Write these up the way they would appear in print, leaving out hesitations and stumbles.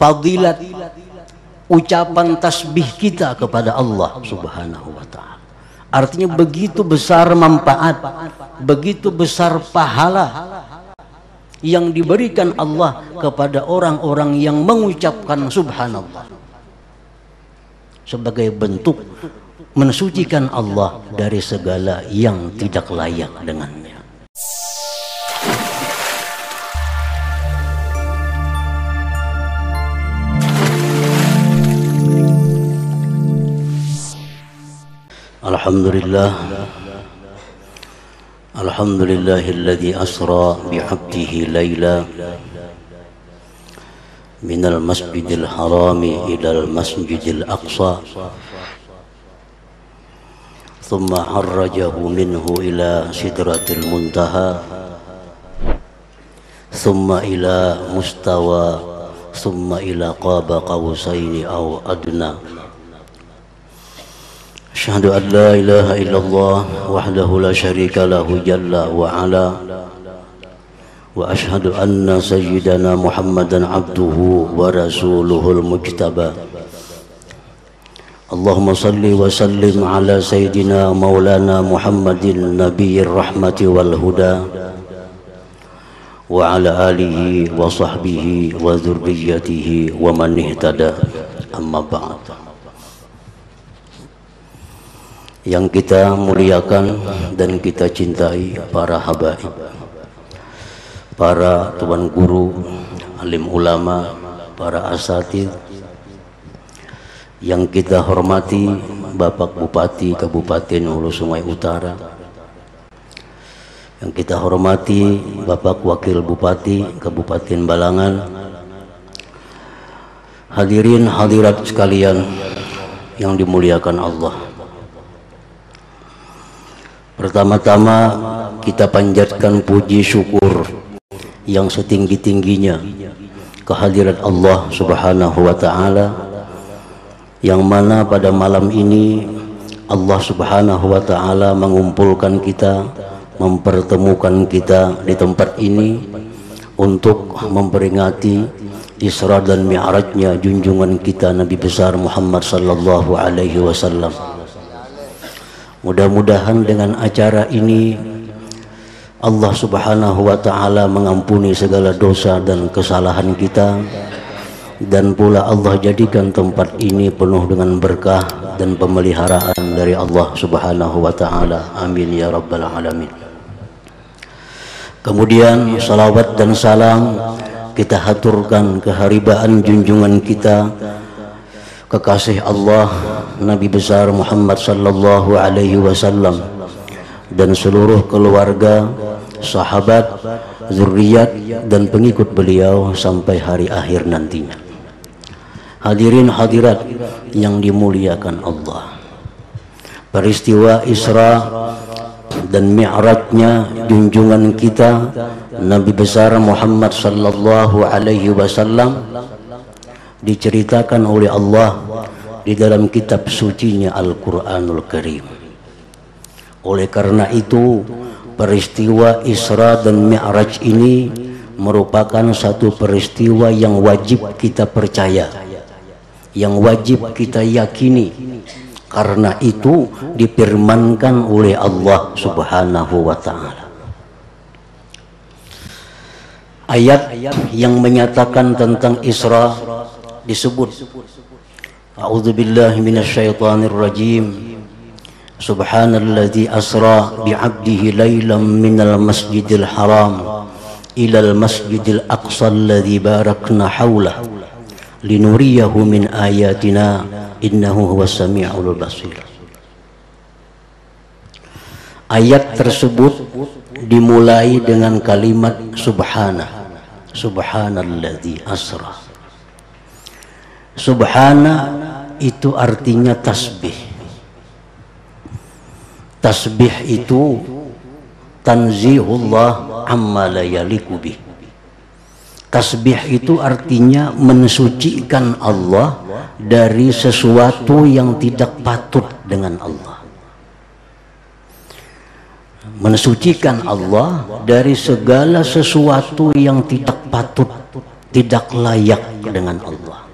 fadilat ucapan tasbih kita kepada Allah Subhanahu wa ta'ala. Artinya begitu besar manfaat, begitu besar pahala yang diberikan Allah kepada orang-orang yang mengucapkan subhanallah sebagai bentuk mensucikan Allah dari segala yang tidak layak dengannya. Alhamdulillahilladzi asra bi'abdihi layla minal masjidil harami ilal masjidil aqsa thumma harrajahu minhu ila sidratil muntaha thumma ila mustawa thumma ila qaba qawsaini aw adna. Asyhadu an la ilaha illallah wahdahu la syarika lahu jalla wa ala wa asyhadu anna sayyidana Muhammadan abduhu wa rasuluhul mujtaba. Allahumma salli wa sallim ala sayyidina maulana Muhammadin nabiyyir rahmati wal huda wa ala alihi wa sahbihi wa dzurriyyatihi wa man ihtada. Amma ba'd. Yang kita muliakan dan kita cintai para habaib, para tuan guru, alim ulama, para asatidz, yang kita hormati Bapak Bupati Kabupaten Hulu Sungai Utara, yang kita hormati Bapak Wakil Bupati Kabupaten Balangan, hadirin hadirat sekalian yang dimuliakan Allah. Pertama-tama kita panjatkan puji syukur yang setinggi-tingginya kehadirat Allah Subhanahu wa ta'ala, yang mana pada malam ini Allah Subhanahu wa ta'ala mengumpulkan kita, mempertemukan kita di tempat ini untuk memperingati Isra dan Mi'rajnya junjungan kita Nabi besar Muhammad sallallahu alaihi wasallam. Mudah-mudahan dengan acara ini Allah Subhanahu wa ta'ala mengampuni segala dosa dan kesalahan kita, dan pula Allah jadikan tempat ini penuh dengan berkah dan pemeliharaan dari Allah Subhanahu wa ta'ala. Amin ya rabbal alamin. Kemudian salawat dan salam kita haturkan keharibaan junjungan kita, kekasih Allah Nabi besar Muhammad sallallahu alaihi wasallam, dan seluruh keluarga, sahabat, zuriat dan pengikut beliau sampai hari akhir nantinya. Hadirin hadirat yang dimuliakan Allah, peristiwa Isra dan Mi'rajnya junjungan kita Nabi besar Muhammad sallallahu alaihi wasallam diceritakan oleh Allah di dalam kitab sucinya Al-Quranul Karim. Oleh karena itu, peristiwa Isra dan Mi'raj ini merupakan satu peristiwa yang wajib kita percaya, yang wajib kita yakini, karena itu difirmankan oleh Allah Subhanahu wa ta'ala. Ayat yang menyatakan tentang Isra disebut, A'udzubillahi minasyaitonir rajim. Subhanalladzi asra bi'abdihi lailan minal masjidil haram ilal masjidil aqsa alladzi barakna haulahu linuriyahu min ayatina innahu huwas sami'ul basir. Ayat tersebut dimulai dengan kalimat subhanalladzi asra. Subhana itu artinya tasbih. Tasbih itu tanzihullah amma la yaliku bih. Tasbih itu artinya mensucikan Allah dari sesuatu yang tidak patut dengan Allah. Mensucikan Allah dari segala sesuatu yang tidak patut tidak layak dengan Allah.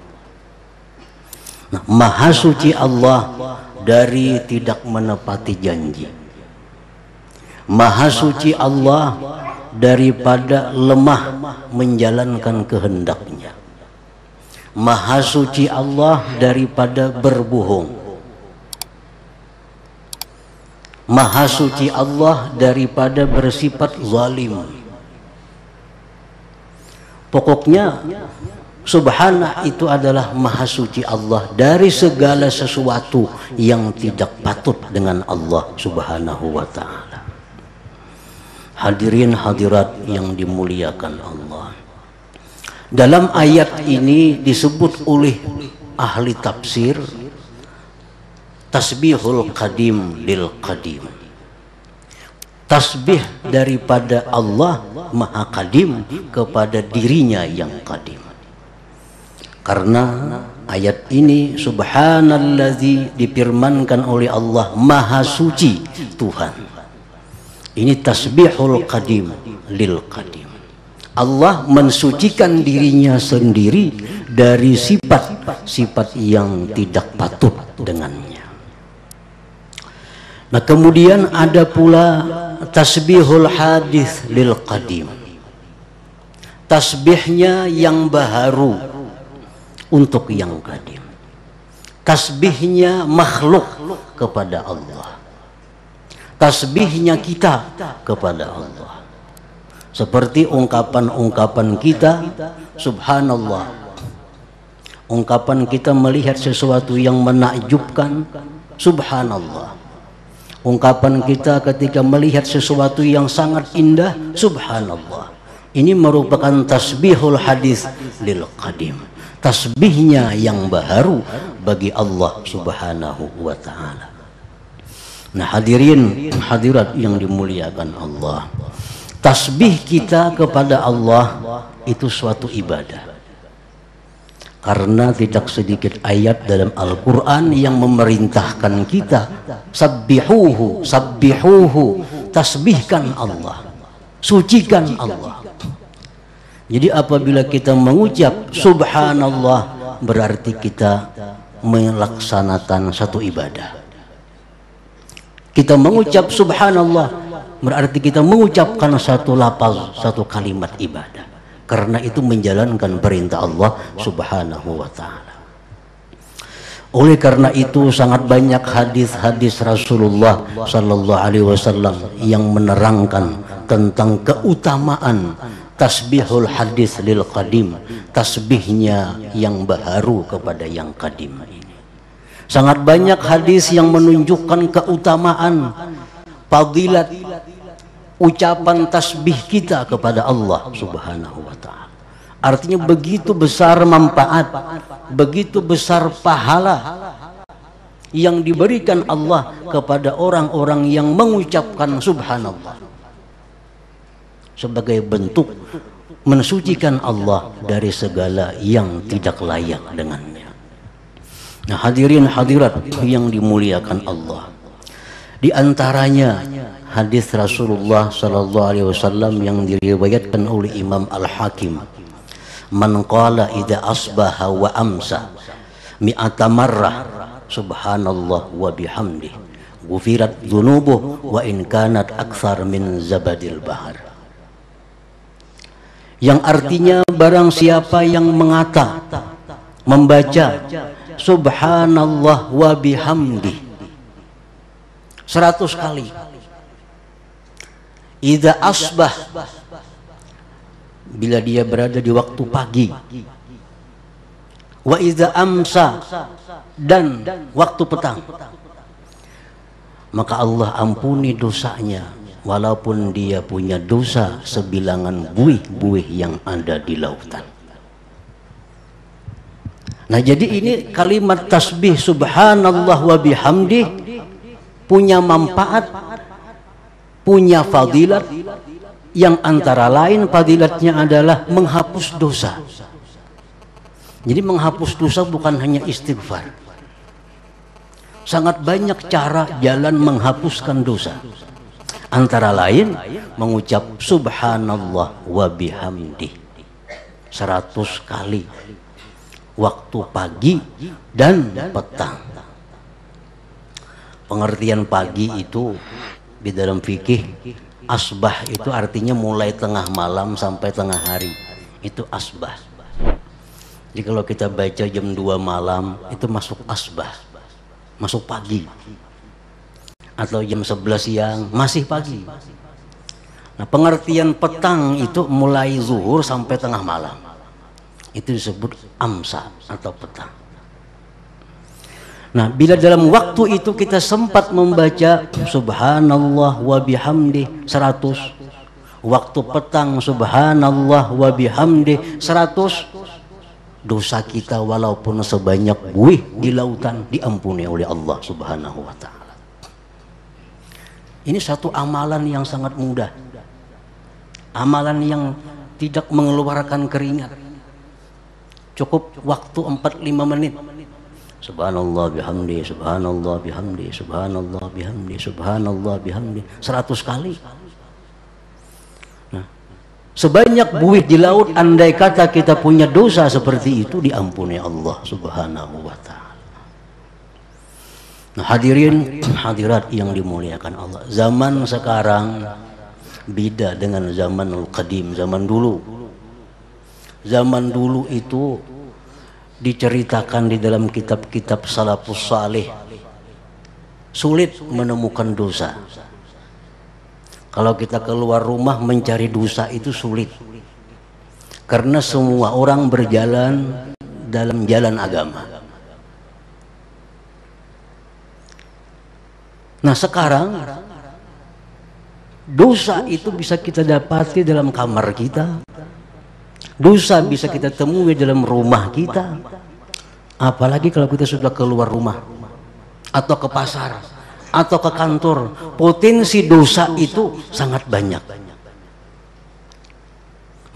Nah, maha suci Allah dari tidak menepati janji. Maha suci Allah daripada lemah menjalankan kehendaknya. Maha suci Allah daripada berbohong. Maha suci Allah daripada bersifat zalim. Pokoknya subhana itu adalah maha suci Allah dari segala sesuatu yang tidak patut dengan Allah subhanahu wa ta'ala. Hadirin hadirat yang dimuliakan Allah, dalam ayat ini disebut oleh ahli tafsir tasbihul qadim lil qadim. Tasbih daripada Allah maha qadim kepada dirinya yang qadim. Karena ayat ini subhanallazi difirmankan oleh Allah maha suci Tuhan. Ini tasbihul qadim lil qadim. Allah mensucikan dirinya sendiri dari sifat-sifat yang tidak patut dengannya. Nah, kemudian ada pula tasbihul hadis lil qadim. Tasbihnya yang baharu untuk yang qadim. Tasbihnya makhluk kepada Allah. Tasbihnya kita kepada Allah. Seperti ungkapan-ungkapan kita, subhanallah. Ungkapan kita melihat sesuatu yang menakjubkan, subhanallah. Ungkapan kita ketika melihat sesuatu yang sangat indah, subhanallah. Ini merupakan tasbihul hadis lil qadim. Tasbihnya yang baharu bagi Allah subhanahu wa ta'ala. Nah, hadirin hadirat yang dimuliakan Allah, tasbih kita kepada Allah itu suatu ibadah. Karena tidak sedikit ayat dalam Al-Quran yang memerintahkan kita sabbihuhu, sabbihuhu, tasbihkan Allah, sucikan Allah. Jadi apabila kita mengucap subhanallah, berarti kita melaksanakan satu ibadah. Kita mengucap subhanallah berarti kita mengucapkan satu lafaz, satu kalimat ibadah. Karena itu menjalankan perintah Allah subhanahu wa ta'ala. Oleh karena itu sangat banyak hadis-hadis Rasulullah sallallahu alaihi wasallam yang menerangkan tentang keutamaan tasbihul hadis lil qadim, tasbihnya yang baharu kepada yang qadim ini. Sangat banyak hadis yang menunjukkan keutamaan fadilat ucapan tasbih kita kepada Allah subhanahu wa ta'ala. Artinya begitu besar manfaat, begitu besar pahala yang diberikan Allah kepada orang-orang yang mengucapkan subhanallah sebagai bentuk mensucikan Allah dari segala yang tidak layak dengannya. Nah, hadirin hadirat yang dimuliakan Allah, di antaranya hadis Rasulullah sallallahu alaihi wasallam yang diriwayatkan oleh Imam Al-Hakim, man qala idza asbaha wa amsa mi'ata marrah subhanallah wa bihamdih ghufirat dzunubuh wa in kanat aktsar min zabadil bahar. Yang artinya barang siapa yang membaca subhanallah wa bihamdih 100 kali, idza asbah, bila dia berada di waktu pagi, wa idza amsa, dan waktu petang, maka Allah ampuni dosanya walaupun dia punya dosa sebilangan buih-buih yang ada di lautan. Nah, jadi ini kalimat tasbih subhanallah wa bihamdih punya manfaat, punya fadilat, yang antara lain fadilatnya adalah menghapus dosa. Jadi menghapus dosa bukan hanya istighfar. Sangat banyak cara jalan menghapuskan dosa. Antara lain mengucap subhanallah wa bihamdih. 100 kali waktu pagi dan petang. Pengertian pagi itu di dalam fikih, asbah itu artinya mulai tengah malam sampai tengah hari, itu asbah. Jadi kalau kita baca jam 2 malam itu masuk asbah, masuk pagi. Atau jam 11 siang masih pagi. Nah, pengertian petang itu mulai zuhur sampai tengah malam, itu disebut amsa atau petang. Nah, bila dalam waktu itu kita sempat membaca subhanallah wa bihamdi 100, waktu petang subhanallah wa bihamdi 100, dosa kita walaupun sebanyak buih di lautan diampuni oleh Allah Subhanahu wa ta'ala. Ini satu amalan yang sangat mudah, amalan yang tidak mengeluarkan keringat, cukup waktu 4-5 menit. Subhanallah bihamdi, subhanallah bihamdi, subhanallah bihamdi, subhanallah bihamdi 100 kali. Nah, sebanyak buih di laut, andai kata kita punya dosa seperti itu, diampuni Allah Subhanahu wa ta'ala. Nah, hadirin hadirat yang dimuliakan Allah, zaman sekarang beda dengan zamanul qadim, zaman dulu. Zaman dulu itu diceritakan di dalam kitab-kitab salafus salih, sulit menemukan dosa. Kalau kita keluar rumah mencari dosa itu sulit, karena semua orang berjalan dalam jalan agama. Nah, sekarang dosa itu bisa kita dapati dalam kamar kita, dosa bisa kita temui dalam rumah kita, apalagi kalau kita sudah keluar rumah atau ke pasar atau ke kantor, potensi dosa itu sangat banyak.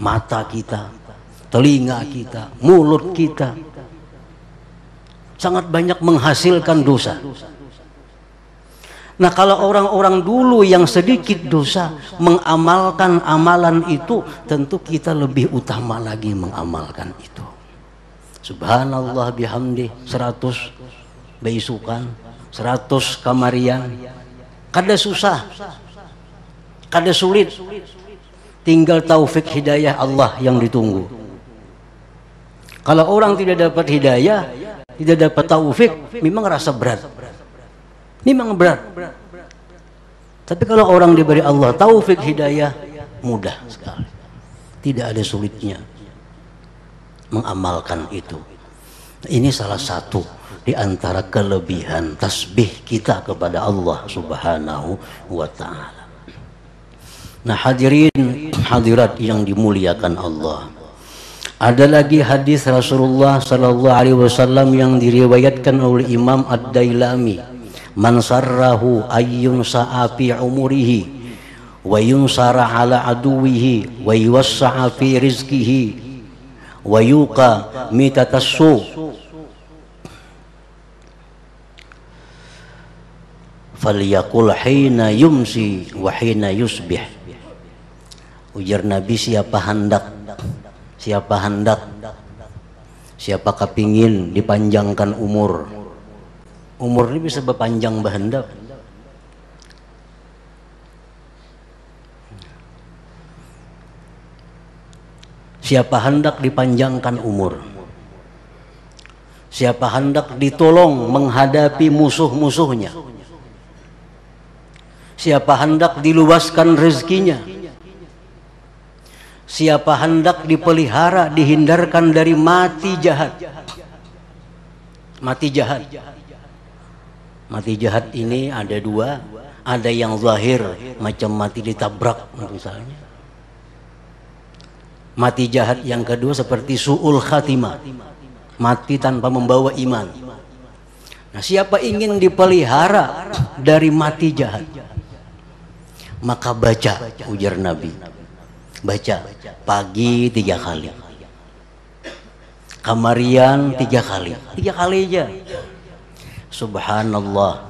Mata kita, telinga kita, mulut kita sangat banyak menghasilkan dosa. Nah, kalau orang-orang dulu yang sedikit dosa mengamalkan amalan itu, tentu kita lebih utama lagi mengamalkan itu. Subhanallah bihamdi 100 beisukan, 100 kamarian. Kada susah, kada sulit, tinggal taufik hidayah Allah yang ditunggu. Kalau orang tidak dapat hidayah, tidak dapat taufik, memang rasa berat, memang berat. Tapi kalau orang diberi Allah taufik hidayah, mudah sekali, tidak ada sulitnya mengamalkan itu. Ini salah satu di antara kelebihan tasbih kita kepada Allah Subhanahu wa ta'ala. Nah, hadirin hadirat yang dimuliakan Allah, ada lagi hadis Rasulullah sallallahu alaihi wasallam yang diriwayatkan oleh Imam Ad-Dailami, man sarrahu ayyun sa'afi umurihi wa yunsara ala aduwihi wa yuwassa'a fi rizkihi wa yuqa mitatassu falyaqul hina yumsi wa hina yusbih. Ujar Nabi, siapa hendak, siapa kepingin dipanjangkan umur ini bisa berpanjang bahendap. Siapa hendak dipanjangkan umur, siapa hendak ditolong menghadapi musuh-musuhnya, siapa hendak diluaskan rezekinya, siapa hendak dipelihara, dihindarkan dari mati jahat. Mati jahat, mati jahat ini ada dua, ada yang zahir macam mati ditabrak misalnya. Mati jahat yang kedua seperti su'ul khatimah, mati tanpa membawa iman. Nah, siapa ingin dipelihara dari mati jahat, maka baca, ujar Nabi, baca pagi 3 kali, kamarian 3 kali, 3 kali aja. Subhanallah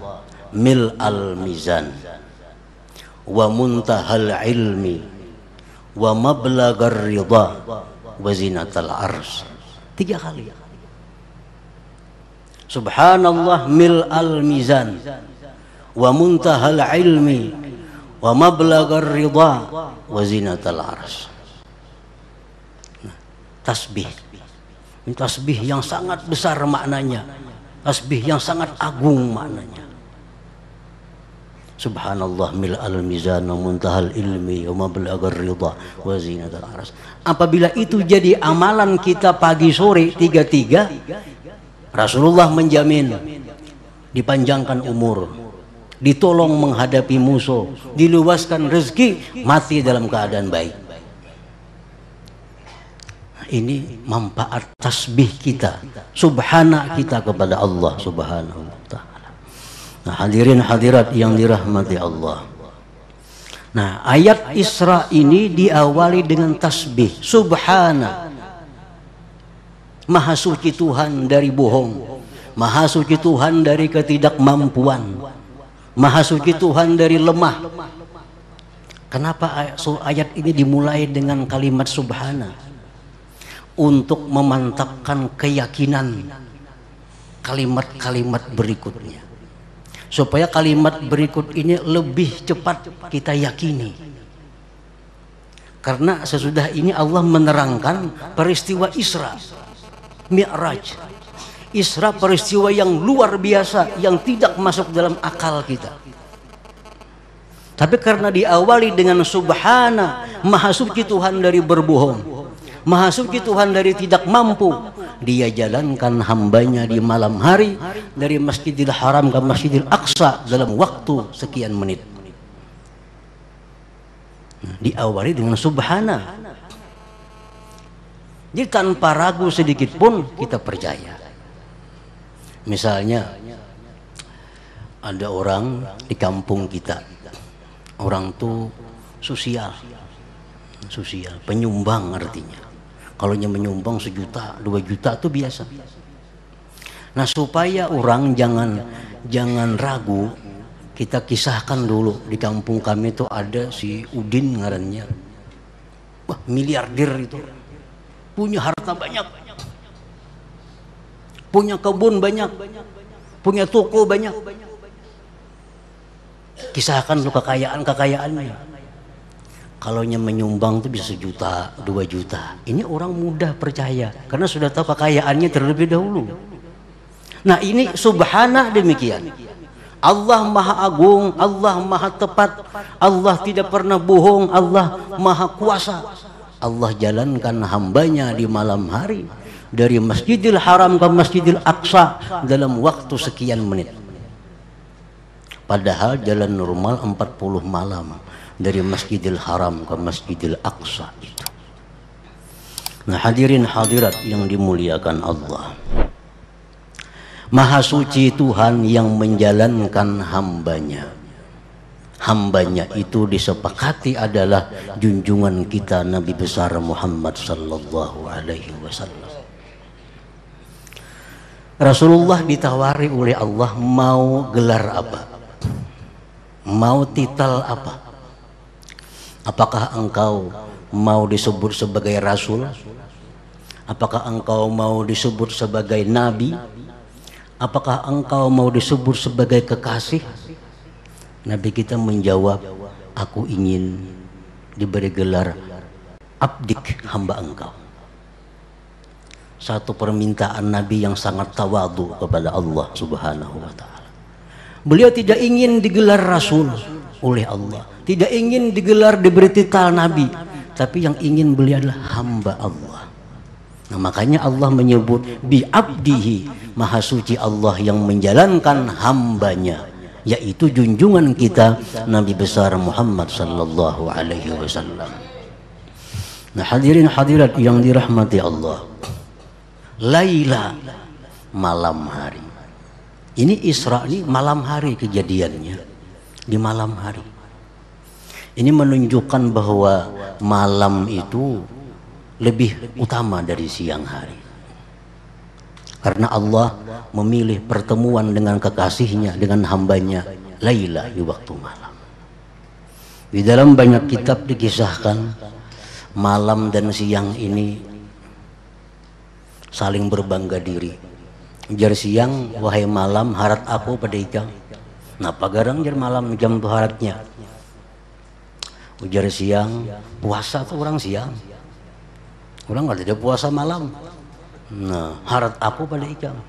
mil al mizan wa muntahal ilmi wa mablagar ridha wa zinatal arsy. 3 kali. Subhanallah mil'al mizan wa muntahal ilmi wa mablaghar ridha wa zinatal arsy. Tasbih. Ini tasbih yang sangat besar maknanya. Tasbih yang sangat agung maknanya. Subhanallah mil'al mizan wa muntahal ilmi wa mablaghar ridha wa zinatal arsy. Apabila itu jadi amalan kita pagi sore 3-3, Rasulullah menjamin dipanjangkan umur, ditolong menghadapi musuh, diluaskan rezeki, mati dalam keadaan baik. Ini manfaat tasbih kita, subhana kita kepada Allah Subhanahu wa ta'ala. Nah, hadirin hadirat yang dirahmati Allah. Nah, ayat Isra ini diawali dengan tasbih, subhana. Maha suci Tuhan dari bohong, maha suci Tuhan dari ketidakmampuan, maha suci Tuhan dari lemah. Kenapa ayat ini dimulai dengan kalimat subhana? Untuk memantapkan keyakinan kalimat-kalimat berikutnya, supaya kalimat berikut ini lebih cepat kita yakini. Karena sesudah ini Allah menerangkan peristiwa Isra Mi'raj. Isra peristiwa yang luar biasa, yang tidak masuk dalam akal kita. Tapi karena diawali dengan subhana, maha suci Tuhan dari berbohong, maha suci Tuhan dari tidak mampu, dia jalankan hambanya di malam hari dari Masjidil Haram ke Masjidil Aqsa dalam waktu sekian menit. Diawali dengan subhana. Jadi tanpa ragu sedikit pun kita percaya. Misalnya ada orang di kampung kita, orang tuh sosial, penyumbang artinya. Kalau menyumbang 1 juta, 2 juta itu biasa. Nah, supaya orang jangan ragu, kita kisahkan dulu di kampung kami itu ada si Udin ngarannya. Wah, miliarder itu. Punya harta banyak. Punya kebun banyak. Punya toko banyak. Kisahkan dulu kekayaan-kekayaannya. Kalau menyumbang itu bisa 1 juta, 2 juta. Ini orang mudah percaya karena sudah tahu kekayaannya terlebih dahulu. Nah, ini subhana demikian. Allah maha agung, Allah maha tepat, Allah tidak pernah bohong, Allah maha kuasa. Allah jalankan hambanya di malam hari dari Masjidil Haram ke Masjidil Aqsa dalam waktu sekian menit. Padahal jalan normal 40 malam dari Masjidil Haram ke Masjidil Aqsa itu. Nah, hadirin hadirat yang dimuliakan Allah, maha suci Tuhan yang menjalankan hambanya. Hambanya itu disepakati adalah junjungan kita Nabi besar Muhammad sallallahu alaihi wasallam. Rasulullah ditawari oleh Allah mau gelar apa, mau titel apa. Apakah engkau mau disebut sebagai Rasul? Apakah engkau mau disebut sebagai Nabi? Apakah engkau mau disebut sebagai kekasih? Nabi kita menjawab, aku ingin diberi gelar abdik, hamba engkau. Satu permintaan Nabi yang sangat tawadhu kepada Allah Subhanahu wa ta'ala. Beliau tidak ingin digelar Rasul oleh Allah, tidak ingin digelar diberi titel Nabi, tapi yang ingin beliau adalah hamba Allah. Nah, makanya Allah menyebut bi abdihi, maha suci Allah yang menjalankan hambanya, yaitu junjungan kita Nabi besar Muhammad sallallahu alaihi wasallam. Nah, hadirin hadirat yang dirahmati Allah, Laila, malam hari. Ini Isra ini malam hari kejadiannya, di malam hari. Ini menunjukkan bahwa malam itu lebih utama dari siang hari. Karena Allah memilih pertemuan dengan kekasihnya, dengan hambanya Laila di waktu malam. Di dalam banyak kitab dikisahkan malam dan siang ini saling berbangga diri. Ujar siang, wahai malam, harat aku pada ikam. Nah, pagarang jar malam jam tu haratnya. Ujar siang, puasa tuh orang siang. Orang nggak ada puasa malam. Nah, harat aku pada ikam.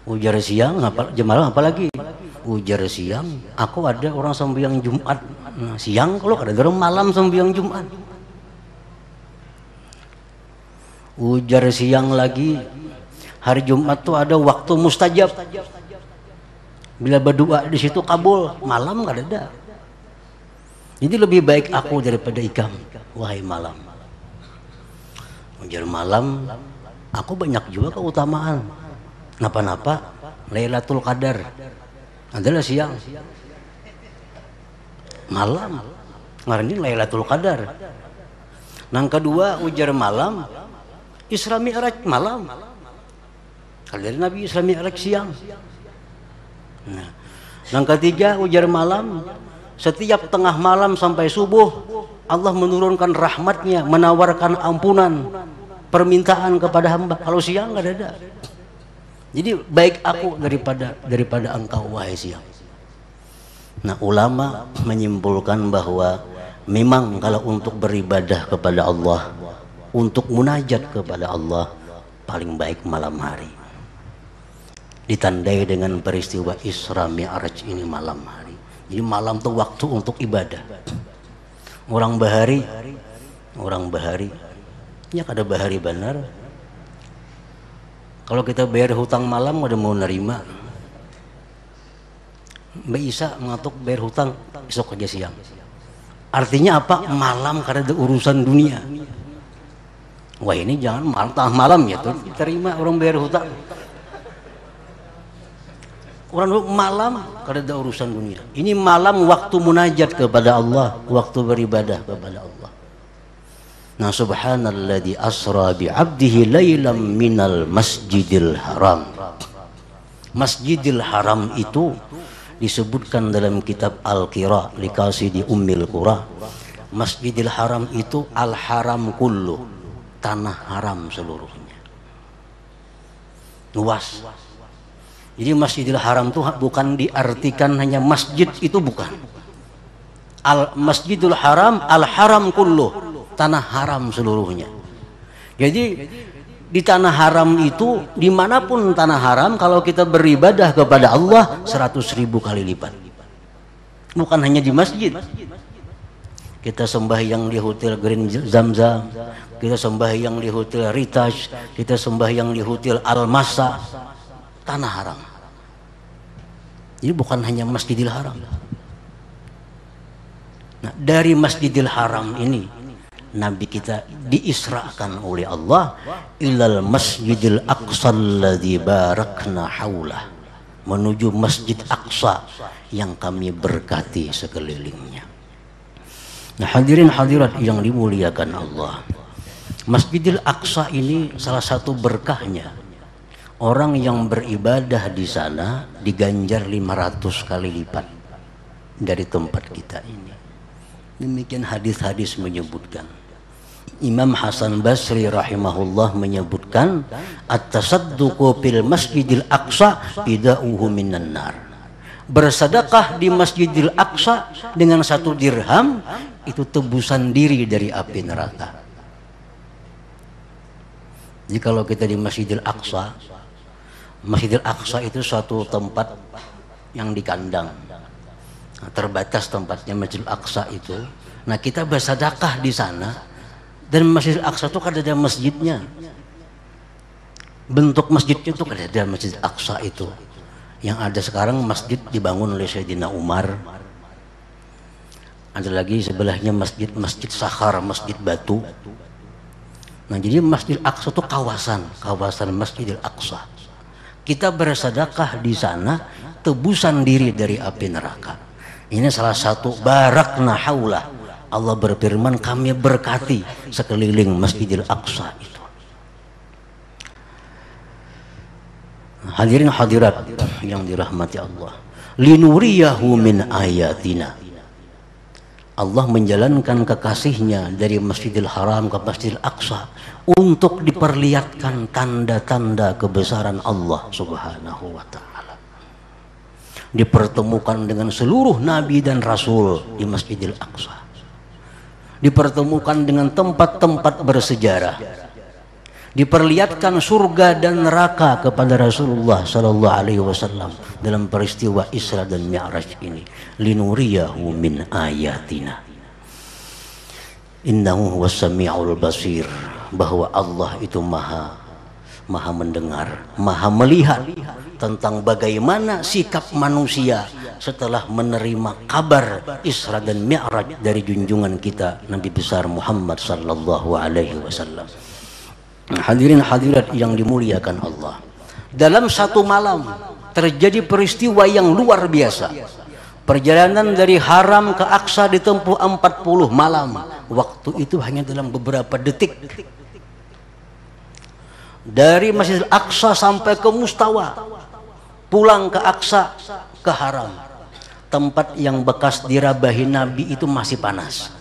Ujar siang, jam malam apa lagi? Ujar siang, aku ada orang sembahyang Jumat. Nah, siang kalau ada orang malam sembahyang Jumat. Ujar siang lagi, hari Jumat tuh ada waktu mustajab. Bila berdoa di situ kabul, malam nggak ada. Jadi lebih baik aku daripada ikam, wahai malam. Ujar malam, aku banyak juga keutamaan. Napa-napa, Lailatul Qadar adalah siang. Malam, ngarani Lailatul Qadar. Nang kedua, ujar malam, Isra Mi'raj malam. Kalau dari Nabi Isra Mi'raj siang. Nah, yang ketiga ujar malam, setiap tengah malam sampai subuh Allah menurunkan rahmatnya, menawarkan ampunan, permintaan kepada hamba. Kalau siang nggak ada. Jadi baik aku daripada engkau wahai siang. Nah, ulama menyimpulkan bahwa memang kalau untuk beribadah kepada Allah, untuk munajat kepada Allah, paling baik malam hari. Ditandai dengan peristiwa Isra Mi'raj ini malam hari. Jadi malam itu waktu untuk ibadah. Orang bahari, ya kada bahari benar. Kalau kita bayar hutang malam ada mau nerima. Mbak Isa mengatuk bayar hutang besok aja siang. Artinya apa? Malam kada ada urusan dunia. Wah, ini jangan malam ya tuh terima orang bayar hutang. Orang malam kada ada urusan dunia. Ini malam waktu munajat kepada Allah, waktu beribadah kepada Allah. Nah, subhanalladzi asra bi 'abdihi lailam minal masjidil haram. Masjidil Haram itu disebutkan dalam kitab Al-Qira li Qasidi Ummil Qura. Masjidil Haram itu al-haram kullu, tanah haram seluruhnya, luas. Jadi Masjidil Haram itu bukan diartikan hanya masjid, itu bukan. Masjidul Haram al-haram kullu, tanah haram seluruhnya. Jadi di tanah haram itu, dimanapun tanah haram, kalau kita beribadah kepada Allah 100.000 kali lipat. Bukan hanya di masjid. Kita sembahyang di hotel Green Zamzam, kita sembahyang di hotel Ritaj, kita sembahyang di hotel Al-Masa, tanah haram. Jadi bukan hanya Masjidil Haram. Nah, dari Masjidil Haram ini Nabi kita diisrakan oleh Allah ilal Masjidil Aqsa alladzi barakna haulah, menuju Masjid Aqsa yang kami berkati sekelilingnya. Nah, hadirin hadirat yang dimuliakan Allah, Masjidil Aqsa ini salah satu berkahnya, orang yang beribadah di sana diganjar 500 kali lipat dari tempat kita ini. Demikian hadis-hadis menyebutkan. Imam Hasan Basri rahimahullah menyebutkan, at-tasadduqu fil Masjidil Aqsa ida'uhu minan nar. Bersedekah di Masjidil Aqsa dengan 1 dirham itu tebusan diri dari api neraka. Jadi kalau kita di Masjidil Aqsa, Masjidil Aqsa itu suatu tempat yang dikandang. Nah, terbatas tempatnya Masjidil Aqsa itu. Nah, kita bersedekah di sana, dan Masjidil Aqsa itu kan ada masjidnya. Bentuk masjidnya itu kan ada Masjidil Aqsa itu. Yang ada sekarang masjid dibangun oleh Sayyidina Umar. Ada lagi sebelahnya Masjid Sakhar, masjid batu. Nah, jadi Masjidil Aqsa itu kawasan Masjidil Aqsa. Kita bersedekah di sana, tebusan diri dari api neraka. Ini salah satu barakna haulah. Allah berfirman, kami berkati sekeliling Masjidil Aqsa itu. Hadirin hadirat yang dirahmati Allah, linuriyahu min ayatina, Allah menjalankan kekasihnya dari Masjidil Haram ke Masjidil Aqsa untuk diperlihatkan tanda-tanda kebesaran Allah Subhanahu wa ta'ala. Dipertemukan dengan seluruh nabi dan rasul di Masjidil Aqsa. Dipertemukan dengan tempat-tempat bersejarah. Diperlihatkan surga dan neraka kepada Rasulullah sallallahu alaihi wasallam dalam peristiwa Isra dan Mi'raj ini. Linuriyahu min ayatina. Innahu huwas sami'ul basir. Bahwa Allah itu maha mendengar, maha melihat tentang bagaimana sikap manusia setelah menerima kabar Isra dan Mi'raj dari junjungan kita Nabi besar Muhammad sallallahu alaihi wasallam. Hadirin hadirat yang dimuliakan Allah, dalam satu malam terjadi peristiwa yang luar biasa. Perjalanan dari Haram ke Aqsa ditempuh 40 malam. Waktu itu hanya dalam beberapa detik. Dari Masjidil Aqsa sampai ke Mustawa, pulang ke Aqsa, ke Haram, tempat yang bekas dirabahi Nabi itu masih panas.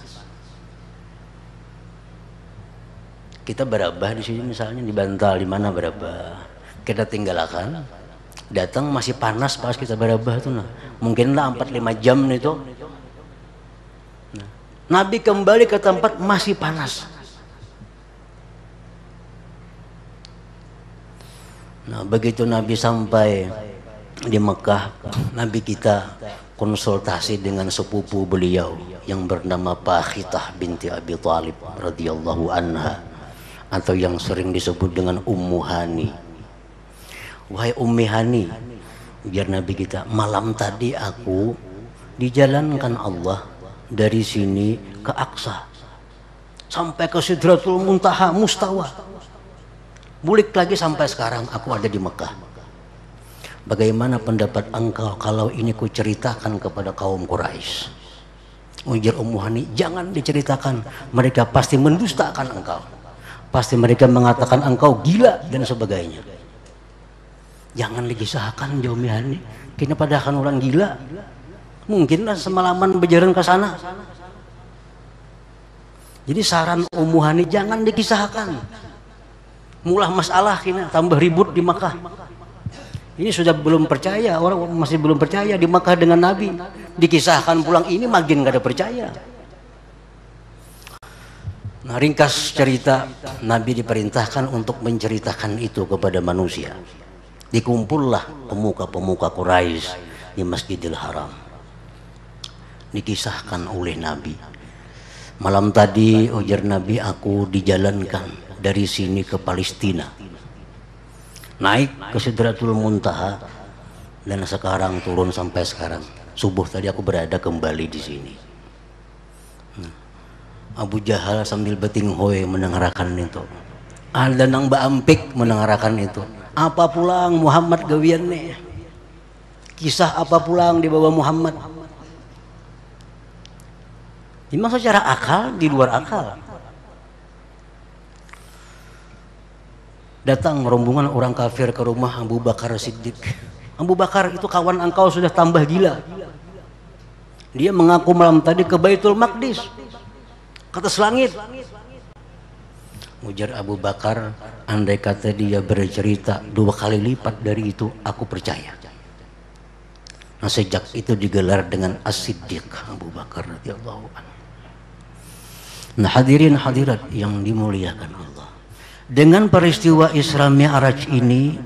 Kita berabah di sini misalnya di Bantal, di mana berabah, kita tinggalkan, datang masih panas pas kita berabah tuh, nah mungkinlah 4-5 jam itu. Nah, Nabi kembali ke tempat masih panas. Nah begitu Nabi sampai di Mekah, Nabi kita konsultasi dengan sepupu beliau yang bernama Fakhitah binti Abi Thalib radhiyallahu anha, atau yang sering disebut dengan Ummu Hani. Wahai Ummi Hani, biar Nabi kita, malam tadi aku dijalankan Allah dari sini ke Aqsa sampai ke Sidratul Muntaha, Mustawa, bulik lagi sampai sekarang aku ada di Mekah. Bagaimana pendapat engkau kalau ini ku ceritakan kepada kaum Quraisy? Ujar Ummu Hani, jangan diceritakan, mereka pasti mendustakan engkau. Pasti mereka mengatakan engkau gila dan sebagainya. Jangan dikisahkan, jauh Ummi Hani. Kini pada akan orang gila. Mungkinlah semalaman berjalan ke sana. Jadi saran Ummu Hani, jangan dikisahkan. Mulah masalah kini tambah ribut di Makkah. Ini sudah belum percaya, orang masih belum percaya di Makkah dengan Nabi. Dikisahkan pulang ini makin gak ada percaya. Nah ringkas cerita, Nabi diperintahkan untuk menceritakan itu kepada manusia. Dikumpullah pemuka-pemuka Quraisy di Masjidil Haram. Dikisahkan oleh Nabi. Malam tadi ujar Nabi, aku dijalankan dari sini ke Palestina, naik ke Sidratul Muntaha, dan sekarang turun sampai sekarang. Subuh tadi aku berada kembali di sini. Abu Jahal sambil beting hoe mendengarkan itu. Ada nang Mbak mendengarkan itu. Apa pulang Muhammad gawian nih? Kisah apa pulang di bawah Muhammad? Ini maksud secara akal, di luar akal. Datang rombongan orang kafir ke rumah Abu Bakar Siddiq. Abu Bakar, itu kawan engkau sudah tambah gila. Dia mengaku malam tadi ke Baitul Maqdis, ke atas langit. Ujar Abu Bakar, andai kata dia bercerita 2 kali lipat dari itu, aku percaya. Nah sejak itu digelar dengan As-Siddiq Abu Bakar radhiyallahu anhu. Nah hadirin hadirat yang dimuliakan Allah, dengan peristiwa Isra Mi'raj ini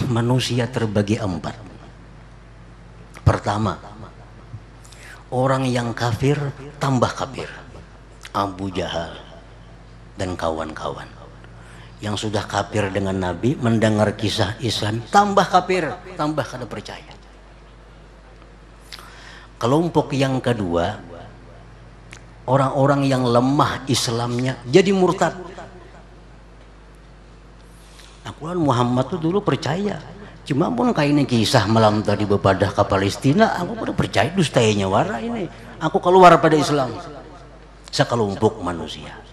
manusia terbagi 4. Pertama, orang yang kafir tambah kafir, Abu Jahal dan kawan-kawan. Yang sudah kafir dengan Nabi mendengar kisah Islam tambah kafir, tambah kada percaya. Kelompok yang kedua, orang-orang yang lemah Islamnya jadi murtad. Aku kan Muhammad tuh dulu percaya, cuma pun kayak ini kisah malam tadi bepadah ke Palestina, aku pada percaya dustanya wara ini. Aku keluar pada Islam. Sekelompok manusia.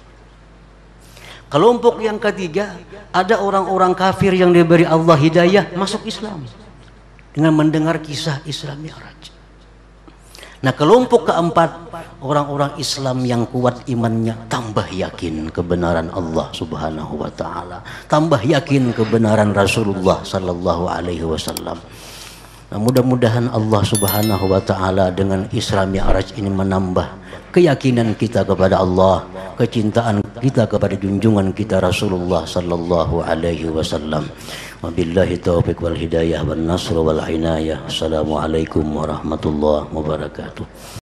Kelompok yang ketiga, ada orang-orang kafir yang diberi Allah hidayah masuk Islam dengan mendengar kisah Isra Mi'raj. Nah, kelompok keempat, orang-orang Islam yang kuat imannya, tambah yakin kebenaran Allah Subhanahu wa taala, tambah yakin kebenaran Rasulullah sallallahu alaihi wasallam. Nah, mudah-mudahan Allah Subhanahu wa taala dengan Isra Mi'raj ini menambah keyakinan kita kepada Allah, kecintaan kita kepada junjungan kita Rasulullah sallallahu alaihi wasallam. Wabillahi taufiq wal hidayah wan nasr wal inayah. Assalamualaikum warahmatullahi wabarakatuh.